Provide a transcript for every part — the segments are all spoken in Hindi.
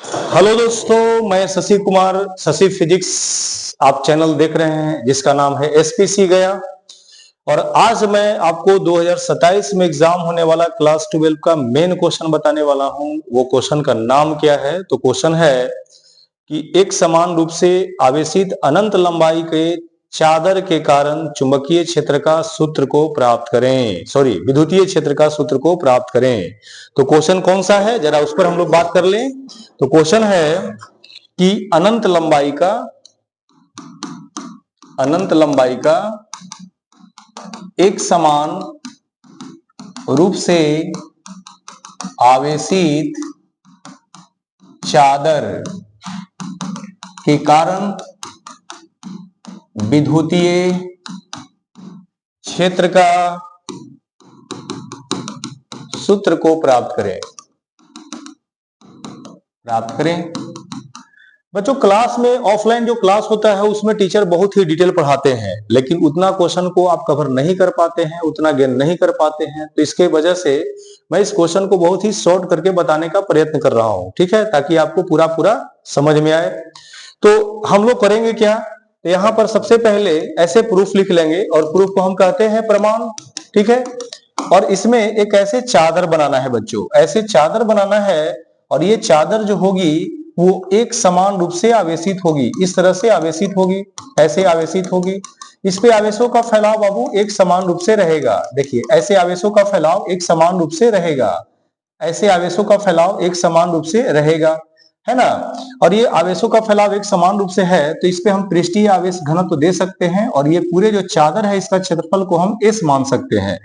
हेलो दोस्तों, मैं शशि कुमार, शशि फिजिक्स आप चैनल देख रहे हैं जिसका नाम है एसपीसी गया। और आज मैं आपको 2027 में एग्जाम होने वाला क्लास 12 का मेन क्वेश्चन बताने वाला हूं। वो क्वेश्चन का नाम क्या है? तो क्वेश्चन है कि एक समान रूप से आवेशित अनंत लंबाई के चादर के कारण चुंबकीय क्षेत्र का सूत्र को प्राप्त करें, सॉरी विद्युतीय क्षेत्र का सूत्र को प्राप्त करें। तो क्वेश्चन कौन सा है, जरा उस पर हम लोग बात कर लें। तो क्वेश्चन है कि अनंत लंबाई का एक समान रूप से आवेशित चादर के कारण विद्युतीय क्षेत्र का सूत्र को प्राप्त करें। बच्चों, क्लास में ऑफलाइन जो क्लास होता है उसमें टीचर बहुत ही डिटेल पढ़ाते हैं, लेकिन उतना क्वेश्चन को आप कवर नहीं कर पाते हैं, उतना गेन नहीं कर पाते हैं। तो इसके वजह से मैं इस क्वेश्चन को बहुत ही शॉर्ट करके बताने का प्रयत्न कर रहा हूं, ठीक है, ताकि आपको पूरा समझ में आए। तो हम लोग करेंगे क्या, तो यहाँ पर सबसे पहले ऐसे प्रूफ लिख लेंगे, और प्रूफ को हम कहते हैं प्रमाण, ठीक है। और इसमें एक ऐसे चादर बनाना है बच्चों, ऐसे चादर बनाना है, और ये चादर जो होगी वो एक समान रूप से आवेशित होगी, इस तरह से आवेशित होगी, ऐसे आवेशित होगी। इस पे आवेशों का फैलाव बाबू एक समान रूप से रहेगा। देखिए, ऐसे आवेशों का फैलाव एक समान रूप से रहेगा, ऐसे आवेशों का फैलाव एक समान रूप से रहेगा, है ना। और ये आवेशों का फैलाव एक समान रूप से है, तो इस पे हम पृष्ठीय आवेश घनत्व दे सकते हैं, और ये पूरे जो चादर है इसका क्षेत्रफल को हम S मान सकते हैं।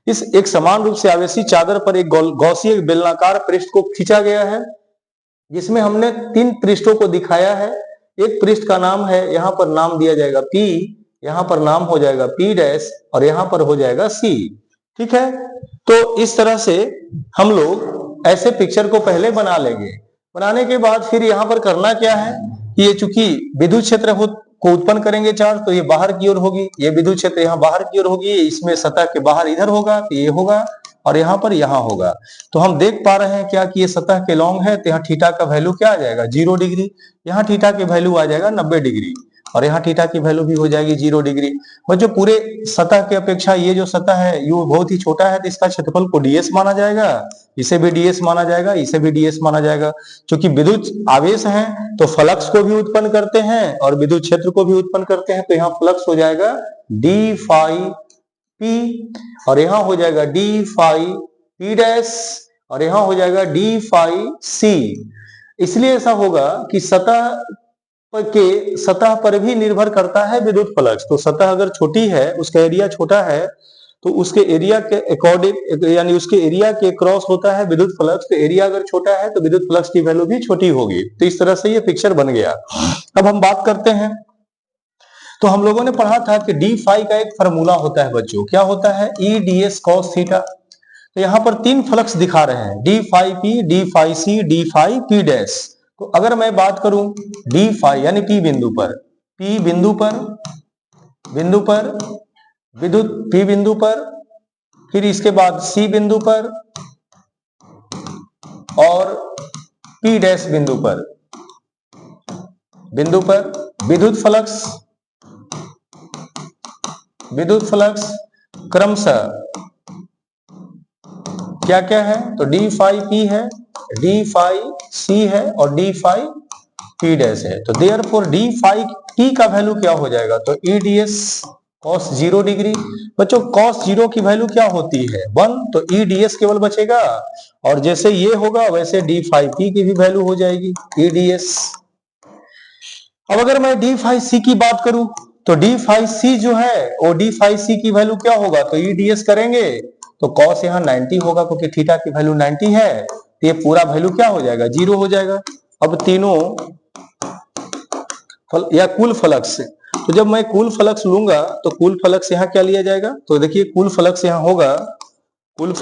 इस एक समान रूप से आवेशित चादर पर एक गौसीय बेलनाकार पृष्ठ को खींचा गया है, जिसमें हमने 3 पृष्ठों को दिखाया है। एक पृष्ठ का नाम है, यहाँ पर नाम दिया जाएगा P, यहाँ पर नाम हो जाएगा P डैश, और यहाँ पर हो जाएगा C, ठीक है। तो इस तरह से हम लोग ऐसे पिक्चर को पहले बना लेंगे। बनाने के बाद फिर यहाँ पर करना क्या है कि ये चूंकि विद्युत क्षेत्र को उत्पन्न करेंगे चार्ज, तो ये बाहर की ओर होगी, ये विद्युत क्षेत्र यहाँ बाहर की ओर होगी, इसमें सतह के बाहर इधर होगा, तो ये होगा, और यहाँ पर यहाँ होगा। तो हम देख पा रहे हैं क्या कि ये सतह के लॉन्ग है, तो यहाँ थीटा का वैल्यू क्या आ जाएगा, 0 डिग्री। यहाँ थीटा की वैल्यू आ जाएगा 90 डिग्री, और यहाँ थीटा की वैल्यू भी हो जाएगी 0 डिग्री। बच्चों, पूरे सतह की अपेक्षा ये जो सतह है ये बहुत ही छोटा है, तो इसका क्षेत्रफल को ds माना जाएगा, इसे भी ds माना जाएगा, इसे भी ds माना जाएगा। क्योंकि विद्युत आवेश है तो फ्लक्स को भी उत्पन्न करते हैं और विद्युत क्षेत्र को भी उत्पन्न करते हैं, तो यहाँ फ्लक्स हो जाएगा d फाई p, और यहाँ हो जाएगा d फाई p डैश, और यहाँ हो जाएगा d फाई c। इसलिए ऐसा होगा कि सतह पर भी निर्भर करता है विद्युत फ्लक्स। तो सतह अगर छोटी है, उसका एरिया छोटा है, तो उसके एरिया के अकॉर्डिंग, यानी उसके एरिया के क्रॉस होता है विद्युत फ्लक्स। तो एरिया अगर छोटा है तो विद्युत फ्लक्स की वैल्यू भी छोटी होगी। तो इस तरह से ये पिक्चर बन गया। अब हम बात करते हैं, तो हम लोगों ने पढ़ा था कि डी फाई का एक फार्मूला होता है बच्चों, क्या होता है, E D S cos theta. तो यहाँ पर 3 फ्लक्स दिखा रहे हैं, D phi P, D phi C, D phi P dash. तो अगर मैं बात करूं डी फाई यानी पी बिंदु पर, विद्युत पी बिंदु पर, फिर इसके बाद सी बिंदु पर, और पी डैश बिंदु पर विद्युत फ्लक्स क्रमशः क्या क्या है, तो डी फाई पी है, डी फाई सी है, और डी फाई पी डैश है। तो देयरफॉर डी फाई टी का वैल्यू क्या हो जाएगा, तो ई डी एस कॉस 0 डिग्री। बच्चों, कॉस 0 की वैल्यू क्या होती है, 1, तो ई डी एस केवल बचेगा, और जैसे ये होगा वैसे डी फाई पी की भी वैल्यू हो जाएगी ई डी एस। अब अगर मैं डी फाई सी की बात करूं, तो डी फाई सी जो है वो डी फाई सी की वैल्यू क्या होगा, तो ई डी एस करेंगे तो कॉस यहाँ 90 होगा, क्योंकि थीटा की वैल्यू 90 है, तो ये पूरा वैल्यू क्या हो जाएगा, 0 हो जाएगा। अब तीनों या कुल फ्लक्स, तो जब मैं कुल फ्लक्स लूंगा तो कुल फ्लक्स यहाँ क्या लिया जाएगा, तो देखिए कुल फ्लक्स यहाँ होगा, कुल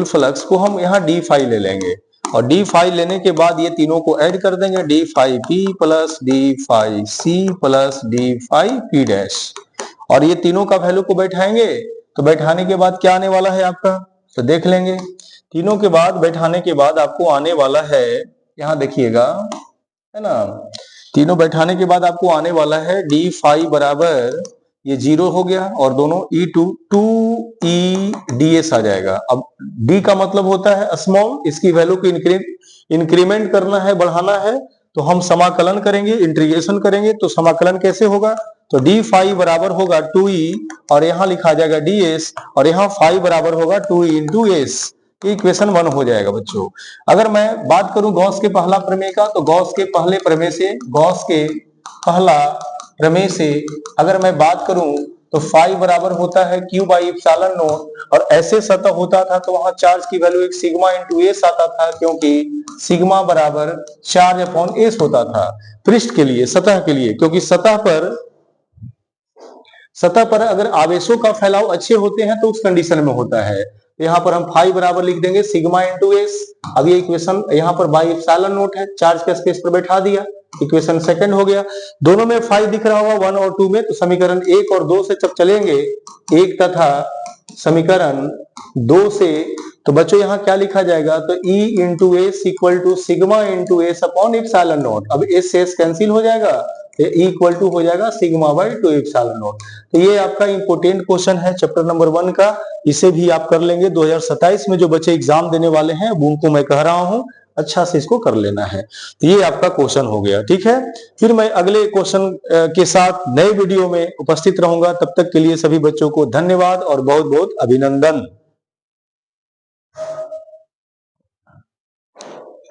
फ्लक्स को हम यहाँ डी फाई ले लेंगे, और डी फाई लेने के बाद ये तीनों को ऐड कर देंगे, D phi P plus D phi C plus D phi P dash, और ये तीनों का वैल्यू को बैठाएंगे। तो बैठाने के बाद क्या आने वाला है आपका, तो देख लेंगे। तीनों के बाद बैठाने के बाद आपको आने वाला है, यहाँ देखिएगा, है ना, तीनों बैठाने के बाद आपको आने वाला है d5 बराबर ये 0 हो गया और दोनों2e आ जाएगा। अब d का मतलब होता है स्मॉल, इसकी वैल्यू को इंक्रीमेंट करना है, बढ़ाना है, तो हम समाकलन करेंगे, इंटीग्रेशन करेंगे। तो समाकलन कैसे होगा, तो d5 बराबर होगा 2e और यहाँ लिखा जाएगा ds और यहाँ 5 बराबर होगा 2e इंटू s। इक्वेशन 1 हो जाएगा बच्चों। अगर मैं बात करूं गॉस के पहला प्रमेय का, तो गॉस के पहला प्रमेय से अगर मैं बात करूं तो 5 बराबर होता है q बाई एप्सिलॉन नॉट और ऐसे सतह होता था तो वहां चार्ज की वैल्यू एक सिग्मा इंटू एस आता था, क्योंकि सिग्मा बराबर चार्ज अपॉन एस होता था पृष्ठ के लिए, सतह के लिए, क्योंकि सतह पर अगर आवेशों का फैलाव अच्छे होते हैं तो उस कंडीशन में होता है। यहाँ पर हम 5 बराबर लिख देंगे सिग्मा इंटू एस। अब ये इक्वेशन यहाँ पर बाई एप्सिलॉन नॉट है, चार्ज के स्पेस पर बैठा दिया, इक्वेशन सेकंड हो गया। दोनों में 5 दिख रहा होगा 1 और 2 में, तो समीकरण 1 और 2 से जब चलेंगे, 1 तथा समीकरण 2 से, तो बच्चों यहाँ क्या लिखा जाएगा, तो E into S equal to sigma into S upon epsilon naught. अब एस से एस कैंसिल हो जाएगा, इक्वल टू हो जाएगा सिग्मा बाई 2 एप्सिलॉन नॉट। तो ये आपका इंपोर्टेंट क्वेश्चन है चैप्टर नंबर 1 का, इसे भी आप कर लेंगे। 2027 में जो बच्चे एग्जाम देने वाले हैं उनको मैं कह रहा हूं अच्छा से इसको कर लेना है। तो ये आपका क्वेश्चन हो गया, ठीक है। फिर मैं अगले क्वेश्चन के साथ नए वीडियो में उपस्थित रहूंगा। तब तक के लिए सभी बच्चों को धन्यवाद और बहुत बहुत अभिनंदन।